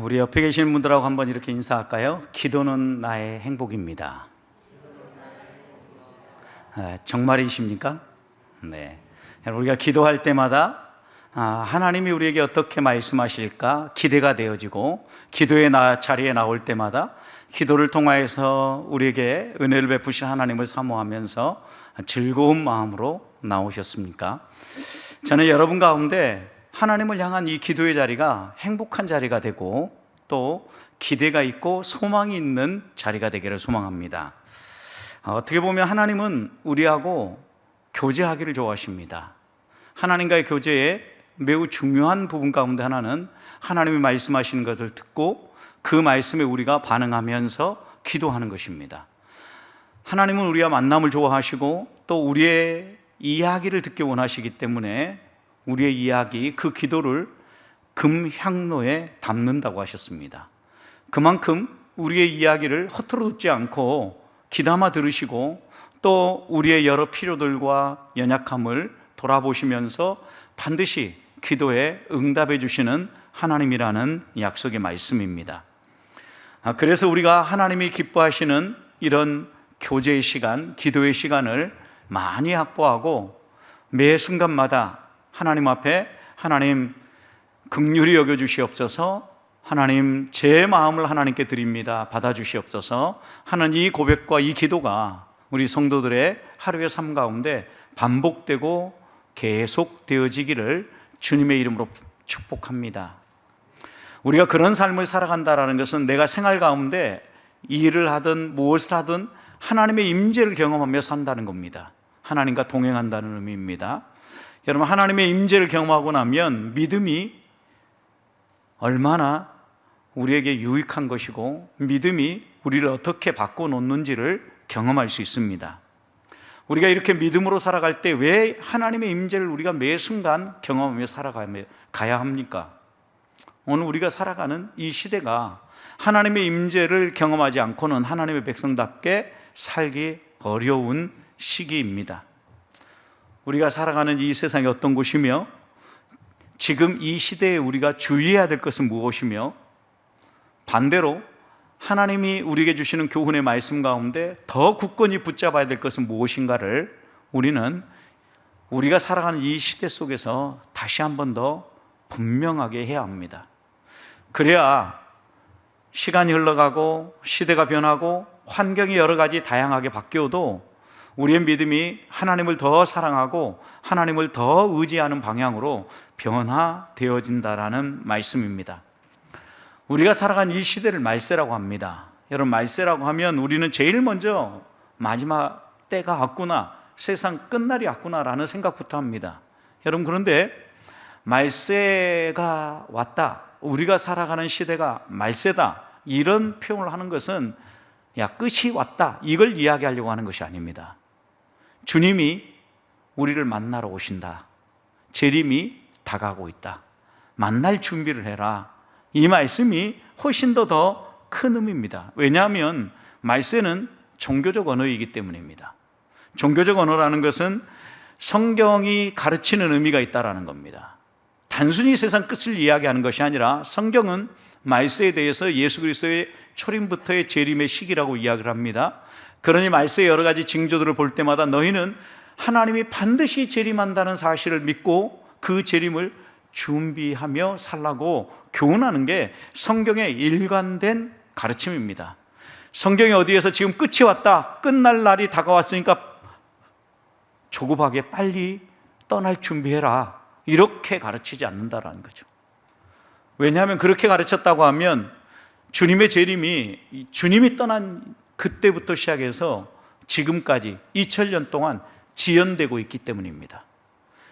우리 옆에 계시는 분들하고 한번 이렇게 인사할까요? 기도는 나의 행복입니다. 정말이십니까? 네. 우리가 기도할 때마다 하나님이 우리에게 어떻게 말씀하실까 기대가 되어지고, 기도의 자리에 나올 때마다 기도를 통하여서 우리에게 은혜를 베푸신 하나님을 사모하면서 즐거운 마음으로 나오셨습니까? 저는 여러분 가운데 하나님을 향한 이 기도의 자리가 행복한 자리가 되고, 또 기대가 있고 소망이 있는 자리가 되기를 소망합니다. 어떻게 보면 하나님은 우리하고 교제하기를 좋아하십니다. 하나님과의 교제에 매우 중요한 부분 가운데 하나는 하나님이 말씀하시는 것을 듣고 그 말씀에 우리가 반응하면서 기도하는 것입니다. 하나님은 우리와 만남을 좋아하시고 또 우리의 이야기를 듣기 원하시기 때문에 우리의 이야기, 그 기도를 금향로에 담는다고 하셨습니다. 그만큼 우리의 이야기를 허투루 듣지 않고 귀담아 들으시고 또 우리의 여러 필요들과 연약함을 돌아보시면서 반드시 기도에 응답해 주시는 하나님이라는 약속의 말씀입니다. 그래서 우리가 하나님이 기뻐하시는 이런 교제의 시간, 기도의 시간을 많이 확보하고 매 순간마다 하나님 앞에 하나님 긍휼히 여겨주시옵소서, 하나님 제 마음을 하나님께 드립니다, 받아주시옵소서 하는 이 고백과 이 기도가 우리 성도들의 하루의 삶 가운데 반복되고 계속 되어지기를 주님의 이름으로 축복합니다. 우리가 그런 삶을 살아간다는 것은 내가 생활 가운데 일을 하든 무엇을 하든 하나님의 임재를 경험하며 산다는 겁니다. 하나님과 동행한다는 의미입니다. 여러분, 하나님의 임재를 경험하고 나면 믿음이 얼마나 우리에게 유익한 것이고 믿음이 우리를 어떻게 바꿔놓는지를 경험할 수 있습니다. 우리가 이렇게 믿음으로 살아갈 때 왜 하나님의 임재를 우리가 매 순간 경험하며 살아가야 합니까? 오늘 우리가 살아가는 이 시대가 하나님의 임재를 경험하지 않고는 하나님의 백성답게 살기 어려운 시기입니다. 우리가 살아가는 이 세상이 어떤 곳이며 지금 이 시대에 우리가 주의해야 될 것은 무엇이며 반대로 하나님이 우리에게 주시는 교훈의 말씀 가운데 더 굳건히 붙잡아야 될 것은 무엇인가를 우리는 우리가 살아가는 이 시대 속에서 다시 한 번 더 분명하게 해야 합니다. 그래야 시간이 흘러가고 시대가 변하고 환경이 여러 가지 다양하게 바뀌어도 우리의 믿음이 하나님을 더 사랑하고 하나님을 더 의지하는 방향으로 변화되어진다라는 말씀입니다. 우리가 살아간 이 시대를 말세라고 합니다. 여러분, 말세라고 하면 우리는 제일 먼저 마지막 때가 왔구나, 세상 끝날이 왔구나라는 생각부터 합니다. 여러분, 그런데 말세가 왔다, 우리가 살아가는 시대가 말세다, 이런 표현을 하는 것은 끝이 왔다, 이걸 이야기하려고 하는 것이 아닙니다. 주님이 우리를 만나러 오신다, 재림이 다가오고 있다, 만날 준비를 해라, 이 말씀이 훨씬 더 큰 의미입니다. 왜냐하면 말세는 종교적 언어이기 때문입니다. 종교적 언어라는 것은 성경이 가르치는 의미가 있다는 겁니다. 단순히 세상 끝을 이야기하는 것이 아니라 성경은 말세에 대해서 예수 그리스도의 초림부터의 재림의 시기라고 이야기를 합니다. 그러니 말세의 여러 가지 징조들을 볼 때마다 너희는 하나님이 반드시 재림한다는 사실을 믿고 그 재림을 준비하며 살라고 교훈하는 게 성경의 일관된 가르침입니다. 성경이 어디에서 지금 끝이 왔다, 끝날 날이 다가왔으니까 조급하게 빨리 떠날 준비해라, 이렇게 가르치지 않는다라는 거죠. 왜냐하면 그렇게 가르쳤다고 하면 주님의 재림이 주님이 떠난 그때부터 시작해서 지금까지 2000년 동안 지연되고 있기 때문입니다.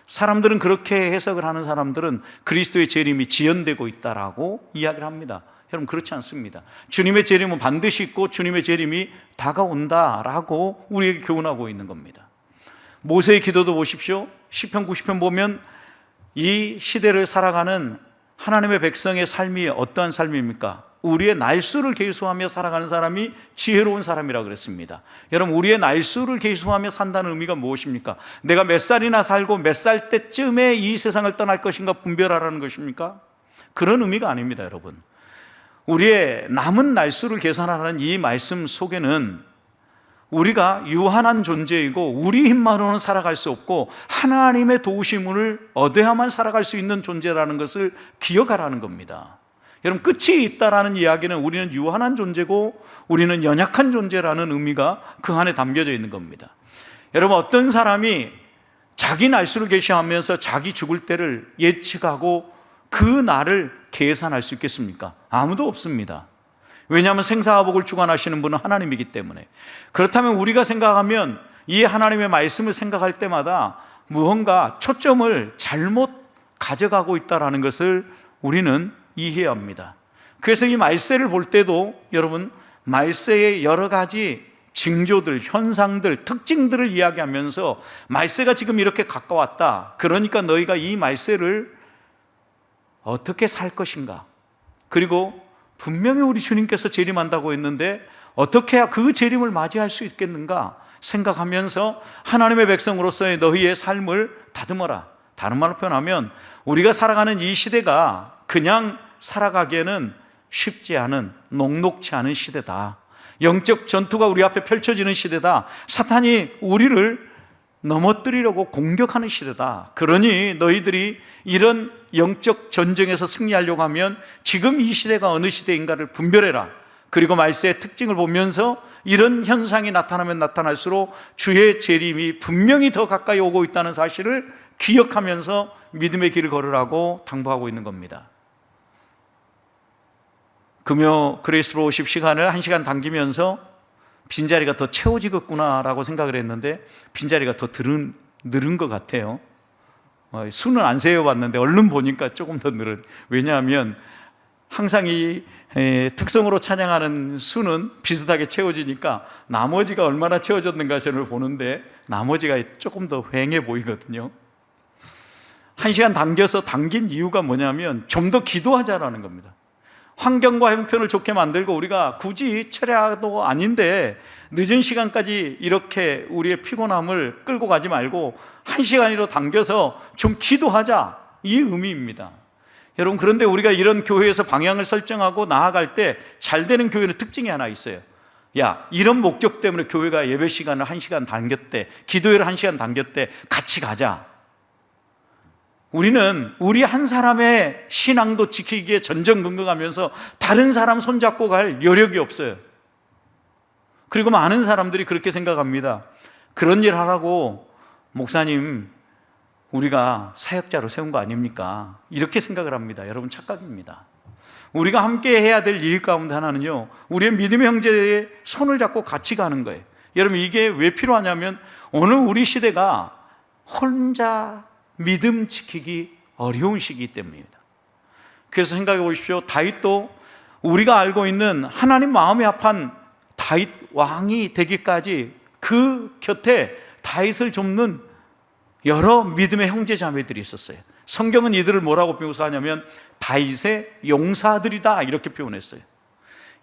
사람들은 그렇게 해석을 하는 사람들은 그리스도의 재림이 지연되고 있다라고 이야기를 합니다. 여러분, 그렇지 않습니다. 주님의 재림은 반드시 있고 주님의 재림이 다가온다라고 우리에게 교훈하고 있는 겁니다. 모세의 기도도 보십시오. 시편 90편 보면 이 시대를 살아가는 하나님의 백성의 삶이 어떠한 삶입니까? 우리의 날수를 계수하며 살아가는 사람이 지혜로운 사람이라고 그랬습니다. 여러분, 우리의 날수를 계수하며 산다는 의미가 무엇입니까? 내가 몇 살이나 살고 몇 살 때쯤에 이 세상을 떠날 것인가 분별하라는 것입니까? 그런 의미가 아닙니다. 여러분, 우리의 남은 날수를 계산하는 이 말씀 속에는 우리가 유한한 존재이고 우리 힘만으로는 살아갈 수 없고 하나님의 도우심을 얻어야만 살아갈 수 있는 존재라는 것을 기억하라는 겁니다. 여러분, 끝이 있다라는 이야기는 우리는 유한한 존재고 우리는 연약한 존재라는 의미가 그 안에 담겨져 있는 겁니다. 여러분, 어떤 사람이 자기 날수를 계시하면서 자기 죽을 때를 예측하고 그 날을 계산할 수 있겠습니까? 아무도 없습니다. 왜냐하면 생사화복을 주관하시는 분은 하나님이기 때문에. 그렇다면 우리가 생각하면 이 하나님의 말씀을 생각할 때마다 무언가 초점을 잘못 가져가고 있다는 것을 우리는 이해해야 합니다. 그래서 이 말세를 볼 때도 여러분, 말세의 여러 가지 징조들, 현상들, 특징들을 이야기하면서 말세가 지금 이렇게 가까웠다, 그러니까 너희가 이 말세를 어떻게 살 것인가, 그리고 분명히 우리 주님께서 재림한다고 했는데 어떻게 해야 그 재림을 맞이할 수 있겠는가 생각하면서 하나님의 백성으로서의 너희의 삶을 다듬어라. 다른 말로 표현하면 우리가 살아가는 이 시대가 그냥 살아가기에는 쉽지 않은, 녹록치 않은 시대다. 영적 전투가 우리 앞에 펼쳐지는 시대다. 사탄이 우리를 넘어뜨리려고 공격하는 시대다. 그러니 너희들이 이런 영적 전쟁에서 승리하려고 하면 지금 이 시대가 어느 시대인가를 분별해라. 그리고 말세의 특징을 보면서 이런 현상이 나타나면 나타날수록 주의 재림이 분명히 더 가까이 오고 있다는 사실을 기억하면서 믿음의 길을 걸으라고 당부하고 있는 겁니다. 금요 그레이스로 오십 시간을 1시간 당기면서 빈자리가 더 채워지겠구나라고 생각을 했는데 빈자리가 더 늘은 것 같아요. 수는 안 세어봤는데 얼른 보니까 조금 더 늘은. 왜냐하면 항상 이 특성으로 찬양하는 수는 비슷하게 채워지니까 나머지가 얼마나 채워졌는가 저를 보는데 나머지가 조금 더 휑해 보이거든요. 1시간 당긴 이유가 뭐냐면 좀 더 기도하자라는 겁니다. 환경과 형편을 좋게 만들고 우리가 굳이 철야도 아닌데 늦은 시간까지 이렇게 우리의 피곤함을 끌고 가지 말고 1시간이라도 당겨서 좀 기도하자, 이 의미입니다. 여러분, 그런데 우리가 이런 교회에서 방향을 설정하고 나아갈 때 잘 되는 교회는 특징이 하나 있어요. 야, 이런 목적 때문에 교회가 예배 시간을 1시간 당겼대, 기도회를 1시간 당겼대, 같이 가자. 우리는 우리 한 사람의 신앙도 지키기에 전전긍긍하면서 다른 사람 손잡고 갈 여력이 없어요. 그리고 많은 사람들이 그렇게 생각합니다. 그런 일 하라고 목사님 우리가 사역자로 세운 거 아닙니까? 이렇게 생각을 합니다. 여러분, 착각입니다. 우리가 함께 해야 될 일 가운데 하나는요, 우리의 믿음의 형제의 손을 잡고 같이 가는 거예요. 여러분, 이게 왜 필요하냐면 오늘 우리 시대가 혼자 믿음 지키기 어려운 시기이기 때문입니다. 그래서 생각해 보십시오. 다윗도 우리가 알고 있는 하나님 마음에 합한 다윗 왕이 되기까지 그 곁에 다윗을 돕는 여러 믿음의 형제 자매들이 있었어요. 성경은 이들을 뭐라고 묘사하냐면 다윗의 용사들이다, 이렇게 표현했어요.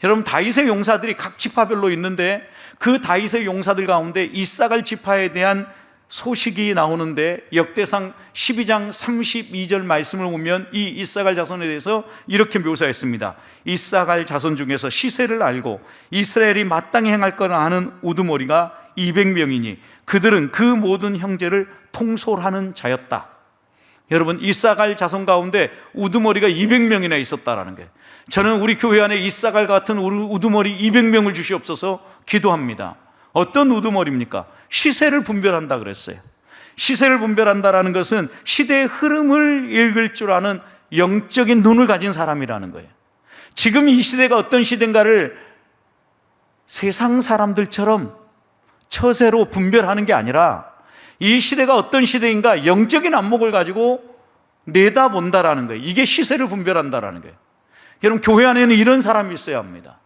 여러분, 다윗의 용사들이 각 지파별로 있는데 그 다윗의 용사들 가운데 이사갈 지파에 대한 소식이 나오는데 역대상 12장 32절 말씀을 보면 이 이사갈 자손에 대해서 이렇게 묘사했습니다. 이사갈 자손 중에서 시세를 알고 이스라엘이 마땅히 행할 것을 아는 우두머리가 200명이니 그들은 그 모든 형제를 통솔하는 자였다. 여러분, 이사갈 자손 가운데 우두머리가 200명이나 있었다라는 거예요. 저는 우리 교회 안에 이사갈 같은 우두머리 200명을 주시옵소서 기도합니다. 어떤 우두머리입니까? 시세를 분별한다 그랬어요. 시세를 분별한다라는 것은 시대의 흐름을 읽을 줄 아는 영적인 눈을 가진 사람이라는 거예요. 지금 이 시대가 어떤 시대인가를 세상 사람들처럼 처세로 분별하는 게 아니라 이 시대가 어떤 시대인가 영적인 안목을 가지고 내다본다라는 거예요. 이게 시세를 분별한다라는 거예요. 여러분, 교회 안에는 이런 사람이 있어야 합니다.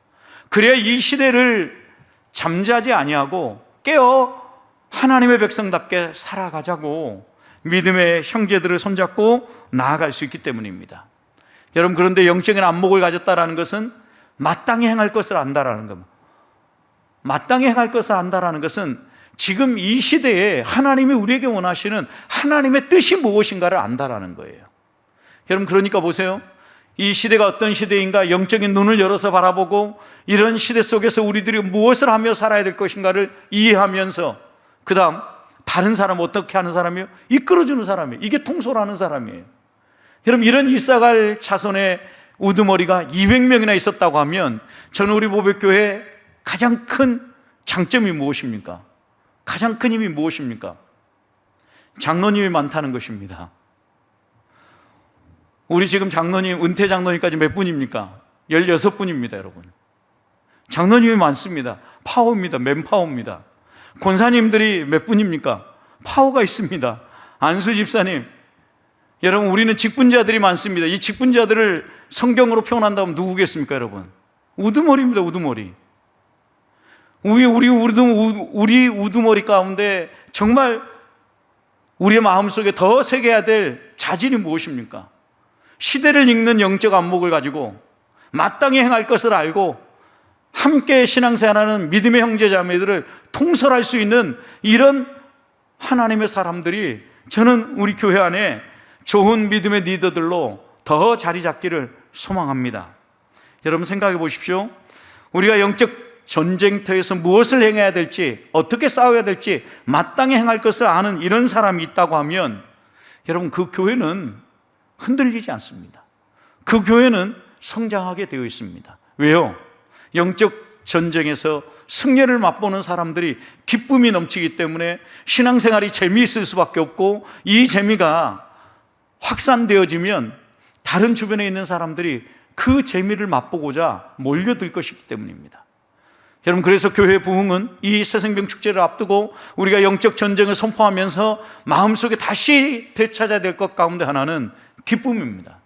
그래야 이 시대를 잠자지 아니하고 깨어 하나님의 백성답게 살아가자고 믿음의 형제들을 손잡고 나아갈 수 있기 때문입니다. 여러분, 그런데 영적인 안목을 가졌다는 것은 마땅히 행할 것을 안다라는 겁니다. 마땅히 행할 것을 안다라는 것은 지금 이 시대에 하나님이 우리에게 원하시는 하나님의 뜻이 무엇인가를 안다라는 거예요. 여러분, 그러니까 보세요. 이 시대가 어떤 시대인가 영적인 눈을 열어서 바라보고 이런 시대 속에서 우리들이 무엇을 하며 살아야 될 것인가를 이해하면서 그 다음 다른 사람 어떻게 하는 사람이에요? 이끌어주는 사람이에요. 이게 통솔하는 사람이에요. 여러분, 이런 이사갈 자손의 우두머리가 200명이나 있었다고 하면 저는 우리 보백교회 가장 큰 장점이 무엇입니까? 가장 큰 힘이 무엇입니까? 장로님이 많다는 것입니다. 우리 지금 장로님, 은퇴 장로님까지 몇 분입니까? 16분입니다, 여러분. 장로님이 많습니다. 파워입니다. 맨파워입니다. 권사님들이 몇 분입니까? 파워가 있습니다. 안수 집사님, 여러분, 우리는 직분자들이 많습니다. 이 직분자들을 성경으로 표현한다면 누구겠습니까, 여러분? 우두머리입니다, 우두머리. 우리 우두머리 가운데 정말 우리의 마음속에 더 새겨야 될 자질이 무엇입니까? 시대를 읽는 영적 안목을 가지고 마땅히 행할 것을 알고 함께 신앙생활하는 믿음의 형제 자매들을 통솔할 수 있는 이런 하나님의 사람들이 저는 우리 교회 안에 좋은 믿음의 리더들로 더 자리 잡기를 소망합니다. 여러분, 생각해 보십시오. 우리가 영적 전쟁터에서 무엇을 행해야 될지, 어떻게 싸워야 될지 마땅히 행할 것을 아는 이런 사람이 있다고 하면 여러분, 그 교회는 흔들리지 않습니다. 그 교회는 성장하게 되어 있습니다. 왜요? 영적 전쟁에서 승리를 맛보는 사람들이 기쁨이 넘치기 때문에 신앙생활이 재미있을 수밖에 없고, 이 재미가 확산되어지면 다른 주변에 있는 사람들이 그 재미를 맛보고자 몰려들 것이기 때문입니다. 여러분, 그래서 교회 부흥은 이 새생명 축제를 앞두고 우리가 영적 전쟁을 선포하면서 마음속에 다시 되찾아야 될 것 가운데 하나는 기쁨입니다.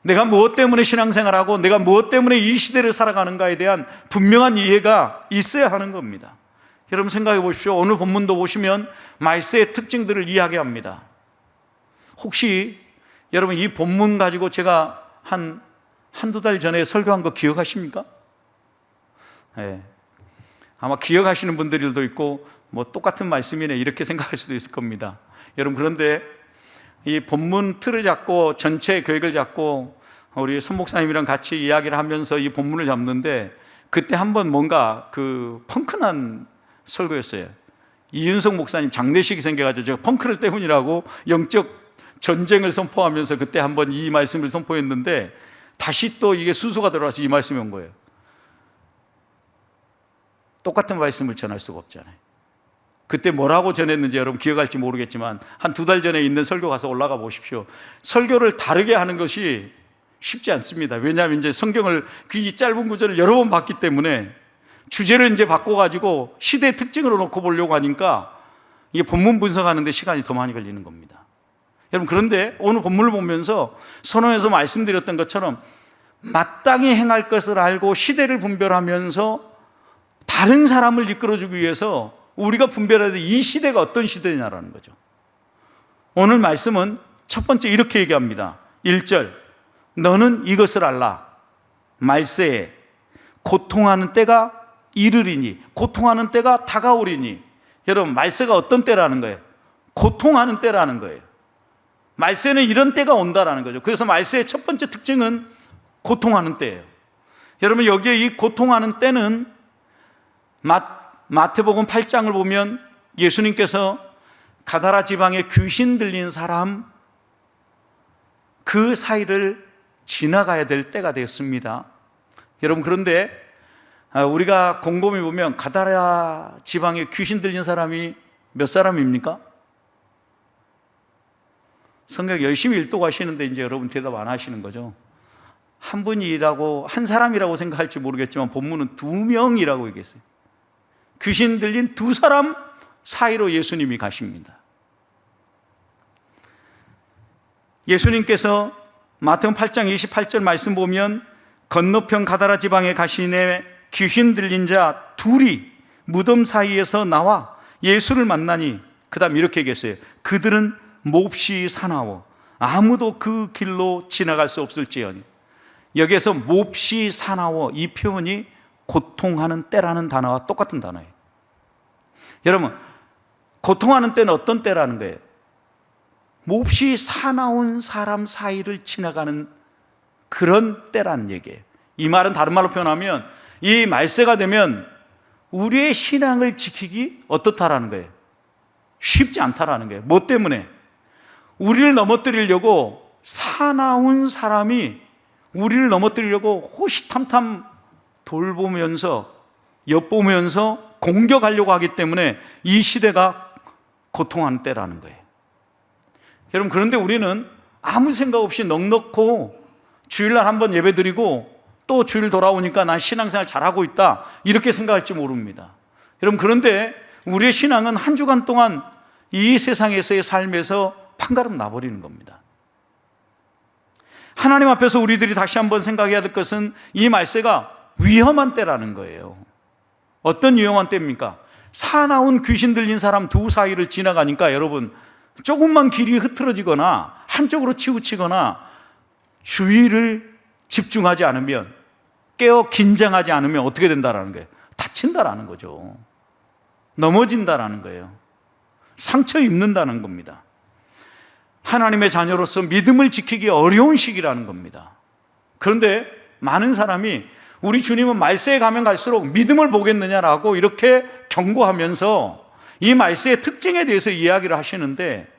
내가 무엇 때문에 신앙생활하고 내가 무엇 때문에 이 시대를 살아가는가에 대한 분명한 이해가 있어야 하는 겁니다. 여러분, 생각해 보십시오. 오늘 본문도 보시면 말세의 특징들을 이야기합니다. 혹시 여러분, 이 본문 가지고 제가 한두 달 전에 설교한 거 기억하십니까? 네. 아마 기억하시는 분들도 있고 뭐 똑같은 말씀이네 이렇게 생각할 수도 있을 겁니다. 여러분, 그런데 이 본문 틀을 잡고 전체 계획을 잡고 우리 손 목사님이랑 같이 이야기를 하면서 이 본문을 잡는데 그때 한번 뭔가 그 펑크난 설교였어요. 이윤석 목사님 장례식이 생겨가지고 제가 펑크를 때문이라고 영적 전쟁을 선포하면서 그때 한번 이 말씀을 선포했는데 다시 또 이게 수소가 들어와서 이 말씀이 온 거예요. 똑같은 말씀을 전할 수가 없잖아요. 그때 뭐라고 전했는지 여러분 기억할지 모르겠지만 한 두 달 전에 있는 설교 가서 올라가 보십시오. 설교를 다르게 하는 것이 쉽지 않습니다. 왜냐하면 이제 성경을 이 짧은 구절을 여러 번 봤기 때문에 주제를 이제 바꿔가지고 시대의 특징으로 놓고 보려고 하니까 이게 본문 분석하는데 시간이 더 많이 걸리는 겁니다. 여러분, 그런데 오늘 본문을 보면서 선언에서 말씀드렸던 것처럼 마땅히 행할 것을 알고 시대를 분별하면서 다른 사람을 이끌어주기 위해서 우리가 분별해야 될 이 시대가 어떤 시대냐라는 거죠. 오늘 말씀은 첫 번째 이렇게 얘기합니다. 1절, 너는 이것을 알라. 말세에 고통하는 때가 이르리니, 고통하는 때가 다가오리니. 여러분, 말세가 어떤 때라는 거예요? 고통하는 때라는 거예요. 말세는 이런 때가 온다라는 거죠. 그래서 말세의 첫 번째 특징은 고통하는 때예요. 여러분, 여기에 이 고통하는 때는 마태복음 8장을 보면 예수님께서 가다라 지방에 귀신 들린 사람 그 사이를 지나가야 될 때가 되었습니다. 여러분, 그런데 우리가 곰곰이 보면 가다라 지방에 귀신 들린 사람이 몇 사람입니까? 성경 열심히 읽도가시는데 이제 여러분 대답 안 하시는 거죠. 한 분이라고, 한 사람이라고 생각할지 모르겠지만 본문은 2명이라고 얘기했어요. 귀신 들린 2사람 사이로 예수님이 가십니다. 예수님께서 마태복음 8장 28절 말씀 보면 건너편 가다라 지방에 가시니 귀신 들린 자 2이 무덤 사이에서 나와 예수를 만나니, 그 다음 이렇게 얘기했어요. 그들은 몹시 사나워 아무도 그 길로 지나갈 수 없을지어니. 여기에서 몹시 사나워, 이 표현이 고통하는 때라는 단어와 똑같은 단어예요. 여러분, 고통하는 때는 어떤 때라는 거예요? 몹시 사나운 사람 사이를 지나가는 그런 때라는 얘기예요. 이 말은 다른 말로 표현하면 이 말세가 되면 우리의 신앙을 지키기 어떻다라는 거예요? 쉽지 않다라는 거예요. 뭐 때문에? 우리를 넘어뜨리려고 사나운 사람이 우리를 넘어뜨리려고 호시탐탐 돌보면서 엿보면서 공격하려고 하기 때문에 이 시대가 고통하는 때라는 거예요. 여러분, 그런데 우리는 아무 생각 없이 넉넉고 주일날 한번 예배드리고 또 주일 돌아오니까 난 신앙생활 잘하고 있다 이렇게 생각할지 모릅니다. 여러분, 그런데 우리의 신앙은 한 주간 동안 이 세상에서의 삶에서 판가름 나버리는 겁니다. 하나님 앞에서 우리들이 다시 한번 생각해야 될 것은 이 말세가 위험한 때라는 거예요. 어떤 위험한 때입니까? 사나운 귀신 들린 사람 두 사이를 지나가니까 여러분, 조금만 길이 흐트러지거나 한쪽으로 치우치거나 주의를 집중하지 않으면, 깨어 긴장하지 않으면 어떻게 된다라는 거예요? 다친다라는 거죠. 넘어진다라는 거예요. 상처 입는다는 겁니다. 하나님의 자녀로서 믿음을 지키기 어려운 시기라는 겁니다. 그런데 많은 사람이 우리 주님은 말세에 가면 갈수록 믿음을 보겠느냐라고 이렇게 경고하면서 이 말세의 특징에 대해서 이야기를 하시는데,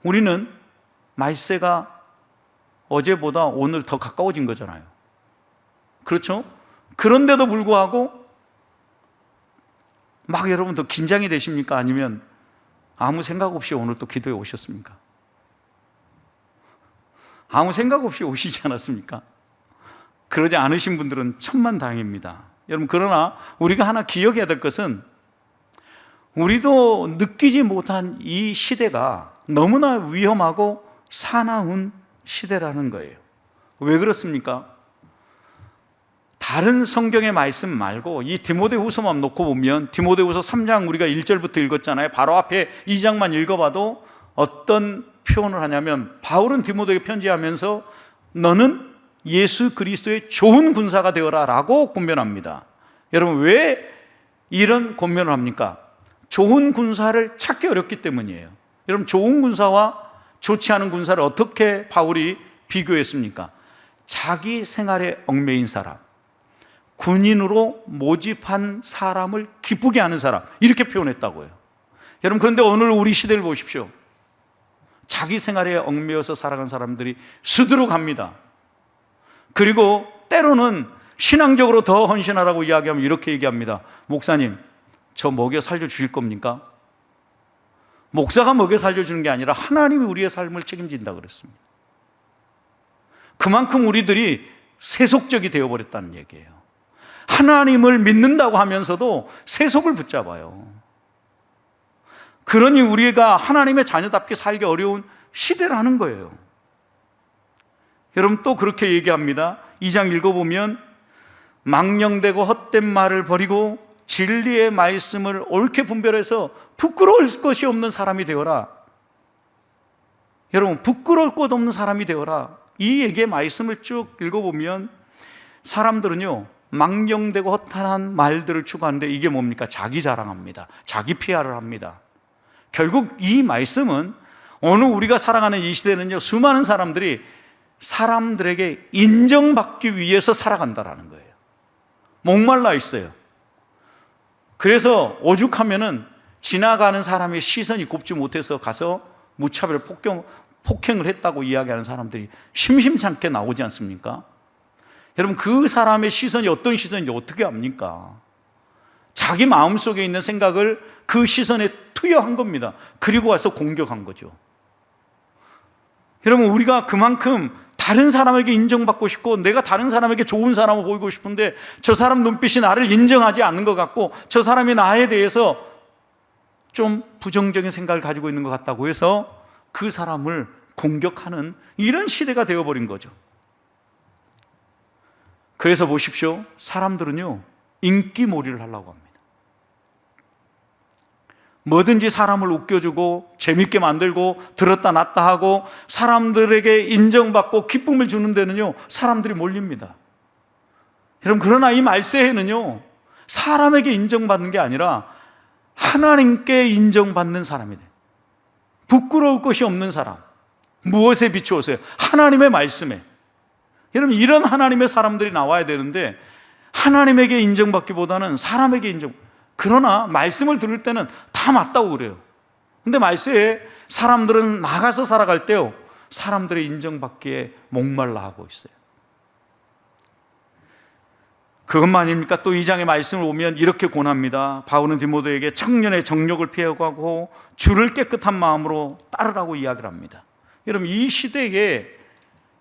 우리는 말세가 어제보다 오늘 더 가까워진 거잖아요. 그렇죠? 그런데도 불구하고 막 여러분 더 긴장이 되십니까? 아니면 아무 생각 없이 오늘 또 기도에 오셨습니까? 아무 생각 없이 오시지 않았습니까? 그러지 않으신 분들은 천만다행입니다. 여러분, 그러나 우리가 하나 기억해야 될 것은 우리도 느끼지 못한 이 시대가 너무나 위험하고 사나운 시대라는 거예요. 왜 그렇습니까? 다른 성경의 말씀 말고 이 디모데후서만 놓고 보면, 디모데후서 3장 우리가 1절부터 읽었잖아요. 바로 앞에 2장만 읽어봐도 어떤 표현을 하냐면, 바울은 디모데에게 편지하면서 너는 예수 그리스도의 좋은 군사가 되어라 라고 권면합니다. 여러분, 왜 이런 권면을 합니까? 좋은 군사를 찾기 어렵기 때문이에요. 여러분, 좋은 군사와 좋지 않은 군사를 어떻게 바울이 비교했습니까? 자기 생활에 얽매인 사람, 군인으로 모집한 사람을 기쁘게 하는 사람, 이렇게 표현했다고요. 여러분, 그런데 오늘 우리 시대를 보십시오. 자기 생활에 얽매여서 살아간 사람들이 수두룩합니다. 그리고 때로는 신앙적으로 더 헌신하라고 이야기하면 이렇게 얘기합니다. 목사님, 저 먹여 살려주실 겁니까? 목사가 먹여 살려주는 게 아니라 하나님이 우리의 삶을 책임진다 그랬습니다. 그만큼 우리들이 세속적이 되어버렸다는 얘기예요. 하나님을 믿는다고 하면서도 세속을 붙잡아요. 그러니 우리가 하나님의 자녀답게 살기 어려운 시대라는 거예요. 여러분, 또 그렇게 얘기합니다. 2장 읽어보면 망령되고 헛된 말을 버리고 진리의 말씀을 옳게 분별해서 부끄러울 것이 없는 사람이 되어라. 여러분, 부끄러울 것 없는 사람이 되어라. 이 얘기의 말씀을 쭉 읽어보면 사람들은요, 망령되고 허탄한 말들을 추구하는데 이게 뭡니까? 자기 자랑합니다. 자기 PR을 합니다. 결국 이 말씀은 오늘 우리가 살아가는 이 시대는요, 수많은 사람들이 사람들에게 인정받기 위해서 살아간다라는 거예요. 목말라 있어요. 그래서 오죽하면은 지나가는 사람의 시선이 곱지 못해서 가서 무차별 폭행을 했다고 이야기하는 사람들이 심심찮게 나오지 않습니까? 여러분, 그 사람의 시선이 어떤 시선인지 어떻게 압니까? 자기 마음속에 있는 생각을 그 시선에 투여한 겁니다. 그리고 와서 공격한 거죠. 여러분, 우리가 그만큼 다른 사람에게 인정받고 싶고 내가 다른 사람에게 좋은 사람을 보이고 싶은데 저 사람 눈빛이 나를 인정하지 않는 것 같고 저 사람이 나에 대해서 좀 부정적인 생각을 가지고 있는 것 같다고 해서 그 사람을 공격하는 이런 시대가 되어버린 거죠. 그래서 보십시오. 사람들은요, 인기몰이를 하려고 합니다. 뭐든지 사람을 웃겨주고 재밌게 만들고 들었다 놨다 하고 사람들에게 인정받고 기쁨을 주는 데는요, 사람들이 몰립니다. 여러분, 그러나 이 말세에는요, 사람에게 인정받는 게 아니라 하나님께 인정받는 사람이 돼요. 부끄러울 것이 없는 사람. 무엇에 비추어서요? 하나님의 말씀에. 여러분, 이런 하나님의 사람들이 나와야 되는데 하나님에게 인정받기보다는 사람에게 인정. 그러나 말씀을 들을 때는 다 맞다고 그래요. 근데 말세에 사람들은 나가서 살아갈 때요, 사람들의 인정받기에 목말라 하고 있어요. 그것만입니까? 또 2장의 말씀을 보면 이렇게 권합니다. 바울은 디모데에게 청년의 정욕을 피해가고 주를 깨끗한 마음으로 따르라고 이야기를 합니다. 여러분, 이 시대에,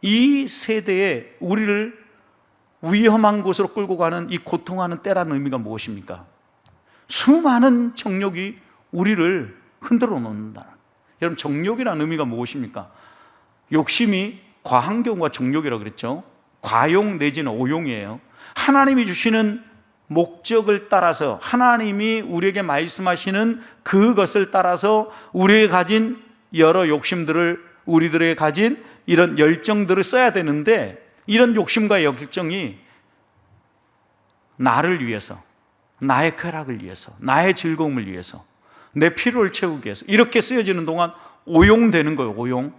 이 세대에 우리를 위험한 곳으로 끌고 가는 이 고통하는 때라는 의미가 무엇입니까? 수많은 정욕이 우리를 흔들어 놓는다. 여러분, 정욕이라는 의미가 무엇입니까? 욕심이 과한 경우가 정욕이라고 그랬죠. 과용 내지는 오용이에요. 하나님이 주시는 목적을 따라서, 하나님이 우리에게 말씀하시는 그것을 따라서 우리에게 가진 여러 욕심들을, 우리들에게 가진 이런 열정들을 써야 되는데, 이런 욕심과 열정이 나를 위해서, 나의 쾌락을 위해서, 나의 즐거움을 위해서, 내 필요를 채우기 위해서 이렇게 쓰여지는 동안 오용되는 거예요. 오용.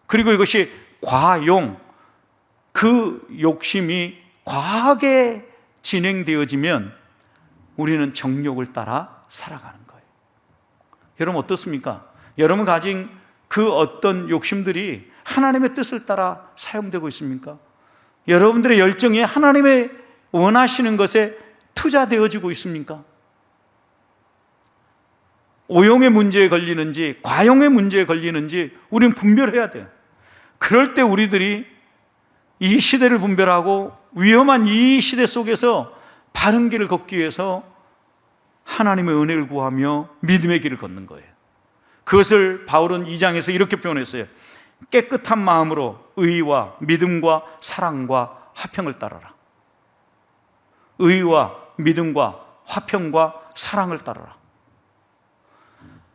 그리고 이것이 과용, 그 욕심이 과하게 진행되어지면 우리는 정욕을 따라 살아가는 거예요. 여러분, 어떻습니까? 여러분 가진 그 어떤 욕심들이 하나님의 뜻을 따라 사용되고 있습니까? 여러분들의 열정이 하나님의 원하시는 것에 투자되어지고 있습니까? 오용의 문제에 걸리는지 과용의 문제에 걸리는지 우리는 분별해야 돼요. 그럴 때 우리들이 이 시대를 분별하고 위험한 이 시대 속에서 바른 길을 걷기 위해서 하나님의 은혜를 구하며 믿음의 길을 걷는 거예요. 그것을 바울은 2장에서 이렇게 표현했어요. 깨끗한 마음으로 의와 믿음과 사랑과 화평을 따르라. 의와 믿음과 화평과 사랑을 따르라.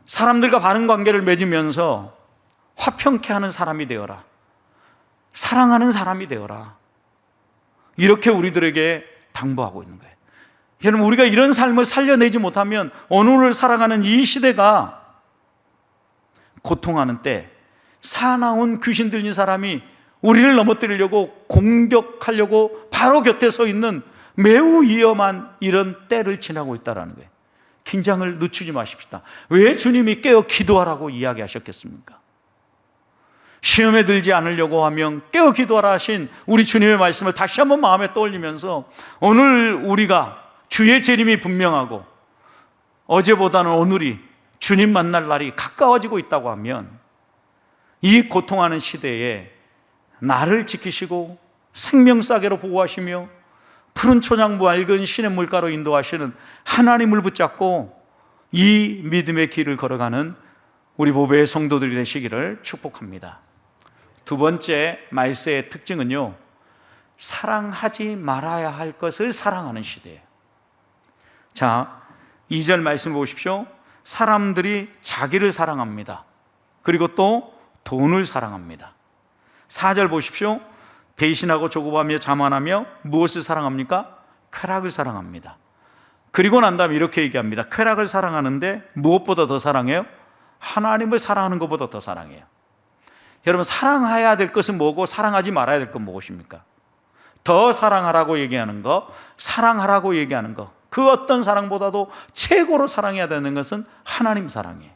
사람들과 바른 관계를 맺으면서 화평케 하는 사람이 되어라. 사랑하는 사람이 되어라. 이렇게 우리들에게 당부하고 있는 거예요. 여러분, 우리가 이런 삶을 살려내지 못하면 오늘을 살아가는 이 시대가 고통하는 때 사나운 귀신 들린 사람이 우리를 넘어뜨리려고 공격하려고 바로 곁에 서 있는 매우 위험한 이런 때를 지나고 있다는 거예요. 긴장을 늦추지 마십시다. 왜 주님이 깨어 기도하라고 이야기하셨겠습니까? 시험에 들지 않으려고 하면 깨어 기도하라 하신 우리 주님의 말씀을 다시 한번 마음에 떠올리면서 오늘 우리가 주의 재림이 분명하고 어제보다는 오늘이 주님 만날 날이 가까워지고 있다고 하면 이 고통하는 시대에 나를 지키시고 생명싸개로 보호하시며 푸른 초장부 맑은 신의 물가로 인도하시는 하나님을 붙잡고 이 믿음의 길을 걸어가는 우리 보배의 성도들이 되시기를 축복합니다. 두 번째 말세의 특징은요, 사랑하지 말아야 할 것을 사랑하는 시대예요. 자, 2절 말씀 보십시오. 사람들이 자기를 사랑합니다. 그리고 또 돈을 사랑합니다. 4절 보십시오. 배신하고 조급하며 자만하며 무엇을 사랑합니까? 쾌락을 사랑합니다. 그리고 난 다음에 이렇게 얘기합니다. 쾌락을 사랑하는데 무엇보다 더 사랑해요? 하나님을 사랑하는 것보다 더 사랑해요. 여러분, 사랑해야 될 것은 뭐고 사랑하지 말아야 될 건 무엇입니까? 더 사랑하라고 얘기하는 거, 사랑하라고 얘기하는 거, 그 어떤 사랑보다도 최고로 사랑해야 되는 것은 하나님 사랑이에요.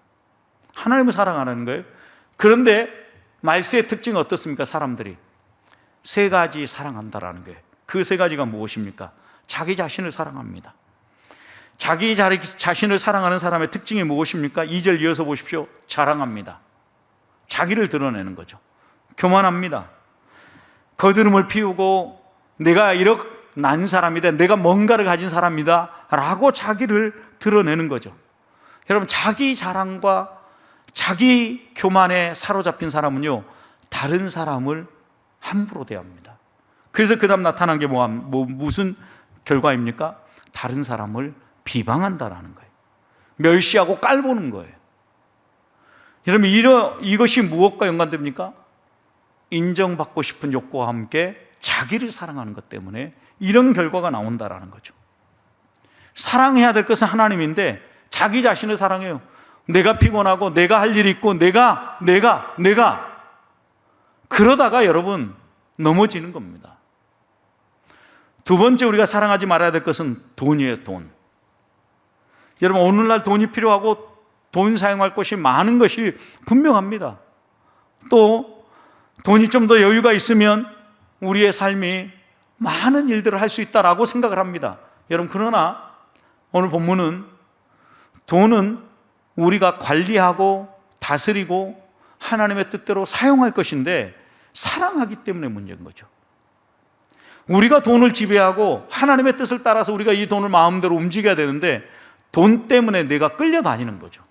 하나님을 사랑하는 거예요. 그런데 말세의 특징은 어떻습니까? 사람들이 세 가지 사랑한다라는 거예요. 그 세 가지가 무엇입니까? 자기 자신을 사랑합니다. 자기 자신을 사랑하는 사람의 특징이 무엇입니까? 2절 이어서 보십시오. 자랑합니다. 자기를 드러내는 거죠. 교만합니다. 거드름을 피우고 내가 이렇게 난 사람이다, 내가 뭔가를 가진 사람이다 라고 자기를 드러내는 거죠. 여러분, 자기 자랑과 자기 교만에 사로잡힌 사람은요, 다른 사람을 함부로 대합니다. 그래서 그 다음 나타난 게 무슨 결과입니까? 다른 사람을 비방한다라는 거예요. 멸시하고 깔보는 거예요. 여러분, 이것이 무엇과 연관됩니까? 인정받고 싶은 욕구와 함께 자기를 사랑하는 것 때문에 이런 결과가 나온다라는 거죠. 사랑해야 될 것은 하나님인데 자기 자신을 사랑해요. 내가 피곤하고 내가 할 일이 있고 내가 그러다가 여러분 넘어지는 겁니다. 두 번째 우리가 사랑하지 말아야 될 것은 돈이에요, 돈. 여러분, 오늘날 돈이 필요하고 돈 사용할 것이 많은 것이 분명합니다. 또 돈이 좀 더 여유가 있으면 우리의 삶이 많은 일들을 할 수 있다라고 생각을 합니다. 여러분, 그러나 오늘 본문은 돈은 우리가 관리하고 다스리고 하나님의 뜻대로 사용할 것인데 사랑하기 때문에 문제인 거죠. 우리가 돈을 지배하고 하나님의 뜻을 따라서 우리가 이 돈을 마음대로 움직여야 되는데 돈 때문에 내가 끌려다니는 거죠.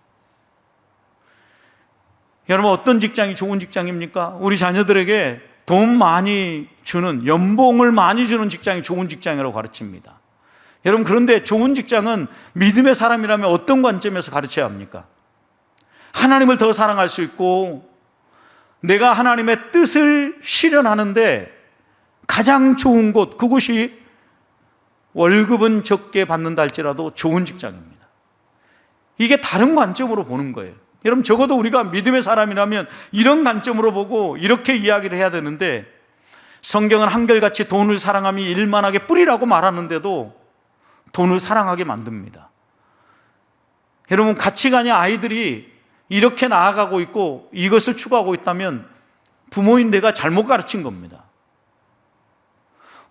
여러분, 어떤 직장이 좋은 직장입니까? 우리 자녀들에게 돈 많이 주는, 연봉을 많이 주는 직장이 좋은 직장이라고 가르칩니다. 여러분, 그런데 좋은 직장은 믿음의 사람이라면 어떤 관점에서 가르쳐야 합니까? 하나님을 더 사랑할 수 있고 내가 하나님의 뜻을 실현하는데 가장 좋은 곳, 그곳이 월급은 적게 받는다 할지라도 좋은 직장입니다. 이게 다른 관점으로 보는 거예요. 여러분, 적어도 우리가 믿음의 사람이라면 이런 관점으로 보고 이렇게 이야기를 해야 되는데, 성경은 한결같이 돈을 사랑함이 일만하게 뿌리라고 말하는데도 돈을 사랑하게 만듭니다. 여러분, 가치관이 아이들이 이렇게 나아가고 있고 이것을 추구하고 있다면 부모인 내가 잘못 가르친 겁니다.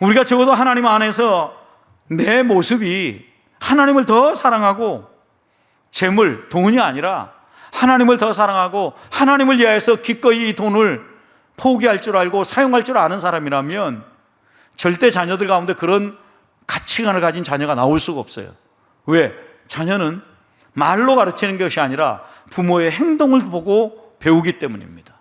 우리가 적어도 하나님 안에서 내 모습이 하나님을 더 사랑하고 재물, 돈이 아니라 하나님을 더 사랑하고 하나님을 위하여서 기꺼이 이 돈을 포기할 줄 알고 사용할 줄 아는 사람이라면 절대 자녀들 가운데 그런 가치관을 가진 자녀가 나올 수가 없어요. 왜? 자녀는 말로 가르치는 것이 아니라 부모의 행동을 보고 배우기 때문입니다.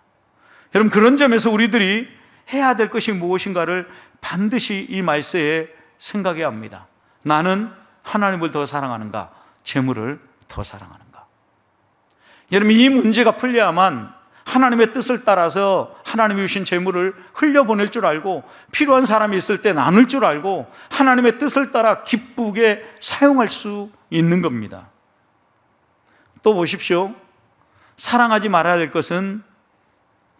여러분, 그런 점에서 우리들이 해야 될 것이 무엇인가를 반드시 이 말세에 생각해야 합니다. 나는 하나님을 더 사랑하는가, 재물을 더 사랑하는가? 여러분, 이 문제가 풀려야만 하나님의 뜻을 따라서 하나님이 주신 재물을 흘려보낼 줄 알고 필요한 사람이 있을 때 나눌 줄 알고 하나님의 뜻을 따라 기쁘게 사용할 수 있는 겁니다. 또 보십시오. 사랑하지 말아야 될 것은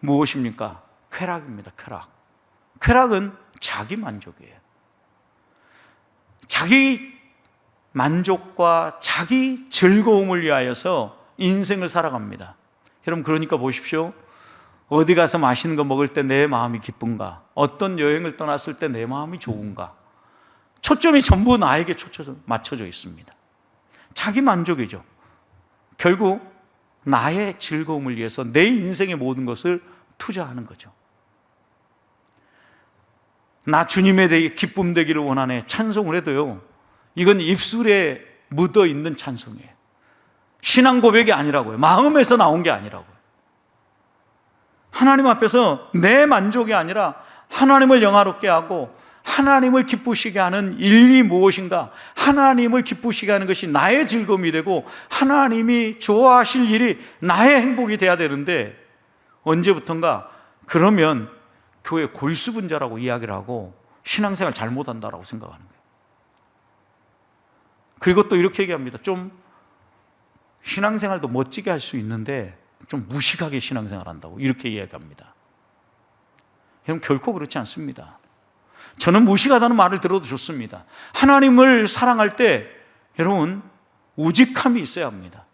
무엇입니까? 쾌락입니다. 쾌락은 자기 만족이에요. 자기 만족과 자기 즐거움을 위하여서 인생을 살아갑니다. 여러분, 그러니까 보십시오. 어디 가서 맛있는 거 먹을 때 내 마음이 기쁜가? 어떤 여행을 떠났을 때 내 마음이 좋은가? 초점이 전부 나에게 맞춰져 있습니다. 자기 만족이죠. 결국 나의 즐거움을 위해서 내 인생의 모든 것을 투자하는 거죠. 나 주님에 대해 기쁨 되기를 원하네 찬송을 해도요, 이건 입술에 묻어 있는 찬송이에요. 신앙 고백이 아니라고요. 마음에서 나온 게 아니라고요. 하나님 앞에서 내 만족이 아니라 하나님을 영화롭게 하고 하나님을 기쁘시게 하는 일이 무엇인가? 하나님을 기쁘시게 하는 것이 나의 즐거움이 되고 하나님이 좋아하실 일이 나의 행복이 돼야 되는데, 언제부턴가 그러면 교회 골수분자라고 이야기를 하고 신앙생활 잘못한다라고 생각하는 거예요. 그리고 또 이렇게 얘기합니다. 좀 신앙생활도 멋지게 할 수 있는데 좀 무식하게 신앙생활 한다고 이렇게 이야기합니다. 여러분, 결코 그렇지 않습니다. 저는 무식하다는 말을 들어도 좋습니다. 하나님을 사랑할 때 여러분, 우직함이 있어야 합니다.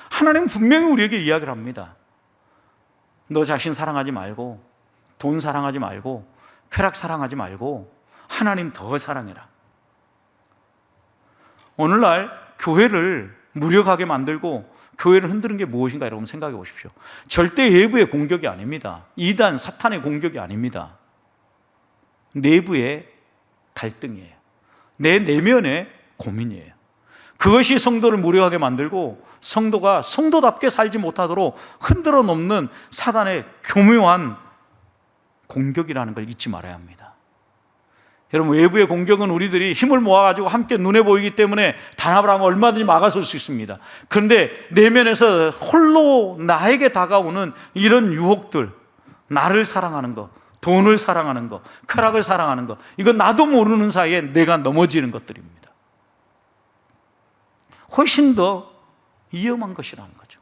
하나님은 분명히 우리에게 이야기를 합니다. 너 자신 사랑하지 말고, 돈 사랑하지 말고, 쾌락 사랑하지 말고 하나님 더 사랑해라. 오늘날 교회를 무력하게 만들고 교회를 흔드는 게 무엇인가, 여러분 생각해 보십시오. 절대 외부의 공격이 아닙니다. 이단 사탄의 공격이 아닙니다. 내부의 갈등이에요. 내 내면의 고민이에요. 그것이 성도를 무력하게 만들고 성도가 성도답게 살지 못하도록 흔들어 놓는 사단의 교묘한 공격이라는 걸 잊지 말아야 합니다. 여러분, 외부의 공격은 우리들이 힘을 모아가지고 함께 눈에 보이기 때문에 단합을 하면 얼마든지 막아설 수 있습니다. 그런데 내면에서 홀로 나에게 다가오는 이런 유혹들, 나를 사랑하는 것, 돈을 사랑하는 것, 쾌락을 사랑하는 것, 이건 나도 모르는 사이에 내가 넘어지는 것들입니다. 훨씬 더 위험한 것이라는 거죠.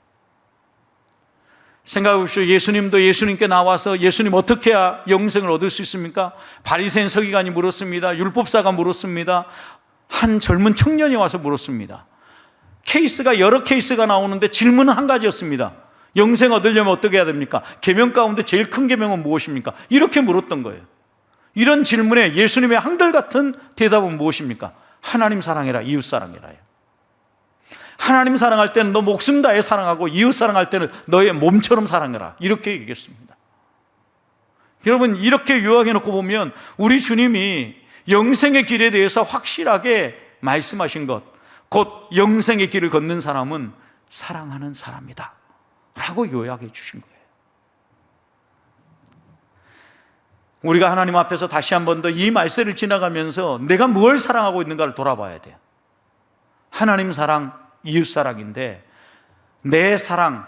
생각해 보십시오. 예수님도 예수님께 나와서 예수님 어떻게 해야 영생을 얻을 수 있습니까? 바리새인 서기관이 물었습니다. 율법사가 물었습니다. 한 젊은 청년이 와서 물었습니다. 케이스가 여러 케이스가 나오는데 질문은 한 가지였습니다. 영생 얻으려면 어떻게 해야 됩니까? 계명 가운데 제일 큰 계명은 무엇입니까? 이렇게 물었던 거예요. 이런 질문에 예수님의 한결같은 대답은 무엇입니까? 하나님 사랑해라, 이웃 사랑해라요. 하나님 사랑할 때는 너 목숨 다해 사랑하고 이웃 사랑할 때는 너의 몸처럼 사랑해라, 이렇게 얘기했습니다. 여러분, 이렇게 요약해 놓고 보면 우리 주님이 영생의 길에 대해서 확실하게 말씀하신 것, 곧 영생의 길을 걷는 사람은 사랑하는 사람이다 라고 요약해 주신 거예요. 우리가 하나님 앞에서 다시 한 번 더 이 말세를 지나가면서 내가 뭘 사랑하고 있는가를 돌아봐야 돼요. 하나님 사랑, 이웃 사랑인데 내 사랑,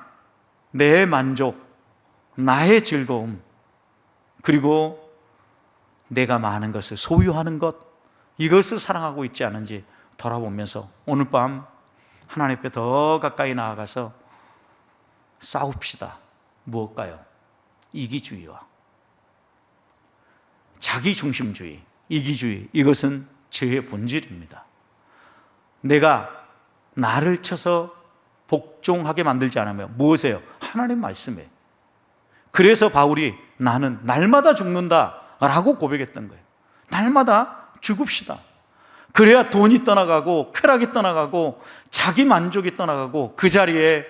내 만족, 나의 즐거움, 그리고 내가 많은 것을 소유하는 것, 이것을 사랑하고 있지 않은지 돌아보면서 오늘 밤 하나님 앞에 더 가까이 나아가서 싸웁시다. 무엇일까요? 이기주의와 자기중심주의, 이기주의, 이것은 죄의 본질입니다. 내가 나를 쳐서 복종하게 만들지 않으면 무엇이에요? 하나님 말씀에. 그래서 바울이 나는 날마다 죽는다 라고 고백했던 거예요. 날마다 죽읍시다. 그래야 돈이 떠나가고 쾌락이 떠나가고 자기 만족이 떠나가고 그 자리에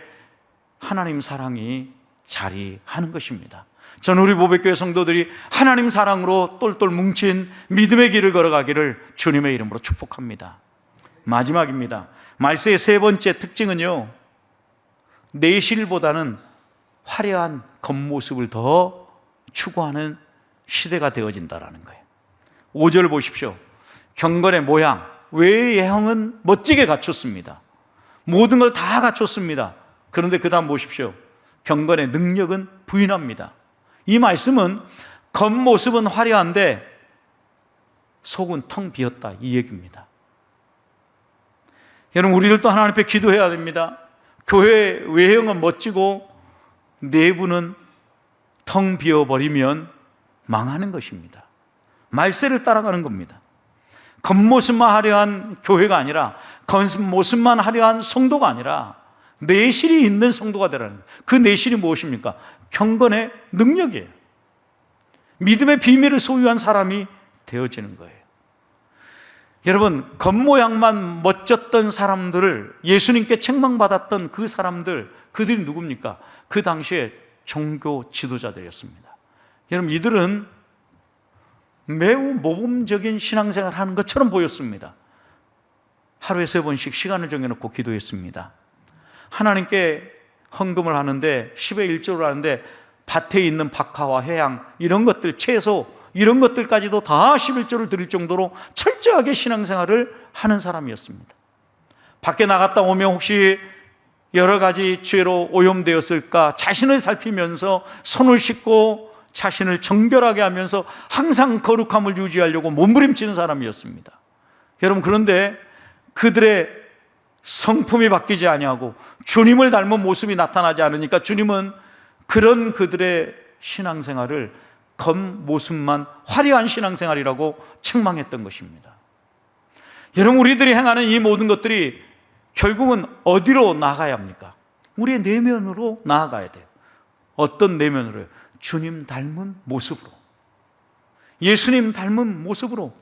하나님 사랑이 자리하는 것입니다. 저는 우리 보배교회 성도들이 하나님 사랑으로 똘똘 뭉친 믿음의 길을 걸어가기를 주님의 이름으로 축복합니다. 마지막입니다. 말세의 세 번째 특징은요, 내실보다는 화려한 겉모습을 더 추구하는 시대가 되어진다는 거예요. 5절 보십시오. 경건의 모양, 외형은 멋지게 갖췄습니다. 모든 걸 다 갖췄습니다. 그런데 그 다음 보십시오. 경건의 능력은 부인합니다. 이 말씀은 겉모습은 화려한데 속은 텅 비었다, 이 얘기입니다. 여러분, 우리들도 하나님 앞에 기도해야 됩니다. 교회 외형은 멋지고 내부는 텅 비어버리면 망하는 것입니다. 말세를 따라가는 겁니다. 겉모습만 화려한 교회가 아니라, 겉모습만 화려한 성도가 아니라 내실이 있는 성도가 되라는 거예요. 그 내실이 무엇입니까? 경건의 능력이에요. 믿음의 비밀을 소유한 사람이 되어지는 거예요. 여러분, 겉모양만 멋졌던 사람들을, 예수님께 책망받았던 그 사람들, 그들이 누굽니까? 그 당시에 종교 지도자들이었습니다. 여러분, 이들은 매우 모범적인 신앙생활을 하는 것처럼 보였습니다. 하루에 3번씩 시간을 정해놓고 기도했습니다. 하나님께 헌금을 하는데 10의 1조를 하는데 밭에 있는 박하와 해양, 이런 것들, 채소, 이런 것들까지도 다 11조를 드릴 정도로 철저하게 신앙생활을 하는 사람이었습니다. 밖에 나갔다 오면 혹시 여러 가지 죄로 오염되었을까 자신을 살피면서 손을 씻고 자신을 정결하게 하면서 항상 거룩함을 유지하려고 몸부림치는 사람이었습니다. 여러분, 그런데 그들의 성품이 바뀌지 아니하고 주님을 닮은 모습이 나타나지 않으니까 주님은 그런 그들의 신앙생활을 겉모습만 화려한 신앙생활이라고 책망했던 것입니다. 여러분, 우리들이 행하는 이 모든 것들이 결국은 어디로 나아가야 합니까? 우리의 내면으로 나아가야 돼요. 어떤 내면으로요? 주님 닮은 모습으로, 예수님 닮은 모습으로.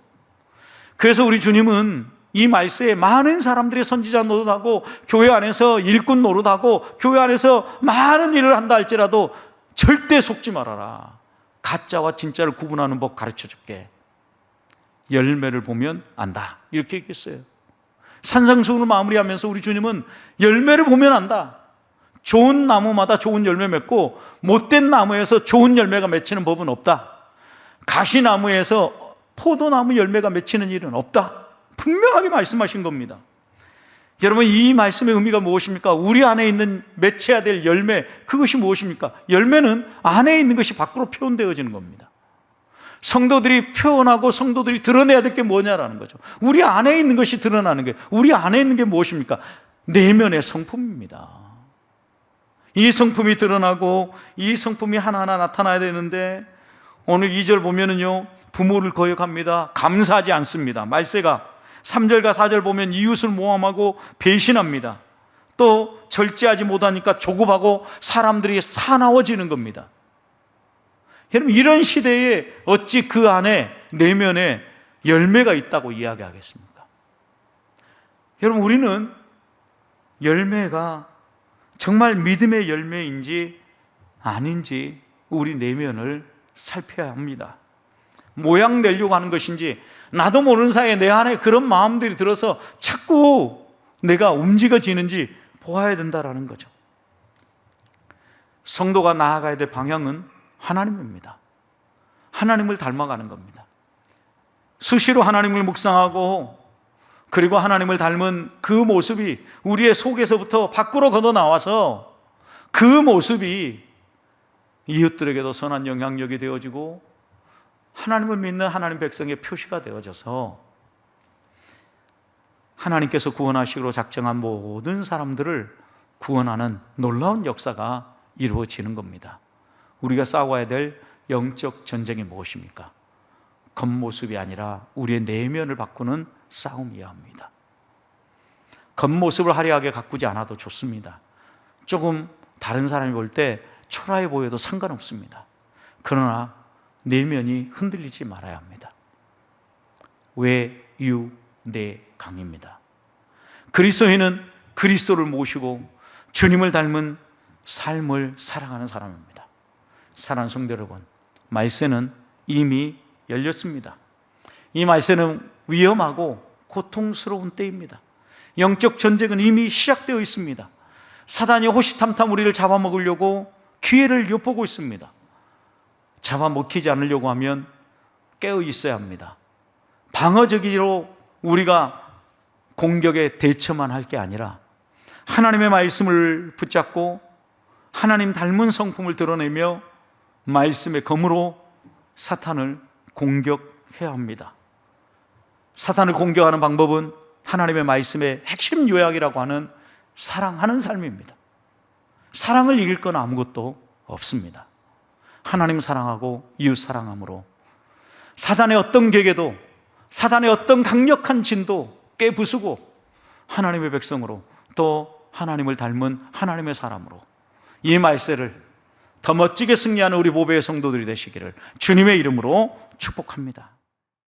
그래서 우리 주님은 이 말세에 많은 사람들이 선지자 노릇하고 교회 안에서 일꾼 노릇하고 교회 안에서 많은 일을 한다 할지라도 절대 속지 말아라. 가짜와 진짜를 구분하는 법 가르쳐 줄게. 열매를 보면 안다, 이렇게 얘기했어요. 산상수훈을 마무리하면서 우리 주님은 열매를 보면 안다. 좋은 나무마다 좋은 열매 맺고 못된 나무에서 좋은 열매가 맺히는 법은 없다. 가시나무에서 포도나무 열매가 맺히는 일은 없다. 분명하게 말씀하신 겁니다. 여러분, 이 말씀의 의미가 무엇입니까? 우리 안에 있는 맺혀야 될 열매, 그것이 무엇입니까? 열매는 안에 있는 것이 밖으로 표현되어지는 겁니다. 성도들이 표현하고 성도들이 드러내야 될 게 뭐냐라는 거죠. 우리 안에 있는 것이 드러나는 게, 우리 안에 있는 게 무엇입니까? 내면의 성품입니다. 이 성품이 드러나고 이 성품이 하나하나 나타나야 되는데, 오늘 2절 보면은요, 부모를 거역합니다. 감사하지 않습니다. 말세가 3절과 4절 보면 이웃을 모함하고 배신합니다. 또 절제하지 못하니까 조급하고 사람들이 사나워지는 겁니다. 여러분, 이런 시대에 어찌 그 안에 내면에 열매가 있다고 이야기하겠습니까? 여러분, 우리는 열매가 정말 믿음의 열매인지 아닌지 우리 내면을 살펴야 합니다. 모양 내려고 하는 것인지, 나도 모르는 사이에 내 안에 그런 마음들이 들어서 자꾸 내가 움직여지는지 보아야 된다라는 거죠. 성도가 나아가야 될 방향은 하나님입니다. 하나님을 닮아가는 겁니다. 수시로 하나님을 묵상하고, 그리고 하나님을 닮은 그 모습이 우리의 속에서부터 밖으로 걷어나와서 그 모습이 이웃들에게도 선한 영향력이 되어지고 하나님을 믿는 하나님 백성의 표시가 되어져서 하나님께서 구원하시기로 작정한 모든 사람들을 구원하는 놀라운 역사가 이루어지는 겁니다. 우리가 싸워야 될 영적 전쟁이 무엇입니까? 겉모습이 아니라 우리의 내면을 바꾸는 싸움이어야 합니다. 겉모습을 화려하게 가꾸지 않아도 좋습니다. 조금 다른 사람이 볼 때 초라해 보여도 상관없습니다. 그러나 내면이 흔들리지 말아야 합니다. 외유내강입니다. 그리스도인은 그리스도를 모시고 주님을 닮은 삶을 살아가는 사람입니다. 사랑하는 성도 여러분, 말세는 이미 열렸습니다. 이 말세는 위험하고 고통스러운 때입니다. 영적 전쟁은 이미 시작되어 있습니다. 사단이 호시탐탐 우리를 잡아먹으려고 기회를 엿보고 있습니다. 잡아먹히지 않으려고 하면 깨어 있어야 합니다. 방어적으로 우리가 공격에 대처만 할 게 아니라 하나님의 말씀을 붙잡고 하나님 닮은 성품을 드러내며 말씀의 검으로 사탄을 공격해야 합니다. 사탄을 공격하는 방법은 하나님의 말씀의 핵심 요약이라고 하는 사랑하는 삶입니다. 사랑을 이길 건 아무것도 없습니다. 하나님 사랑하고 이웃 사랑함으로 사단의 어떤 계계도, 사단의 어떤 강력한 진도 깨부수고 하나님의 백성으로, 또 하나님을 닮은 하나님의 사람으로 이 말세를 더 멋지게 승리하는 우리 보배의 성도들이 되시기를 주님의 이름으로 축복합니다.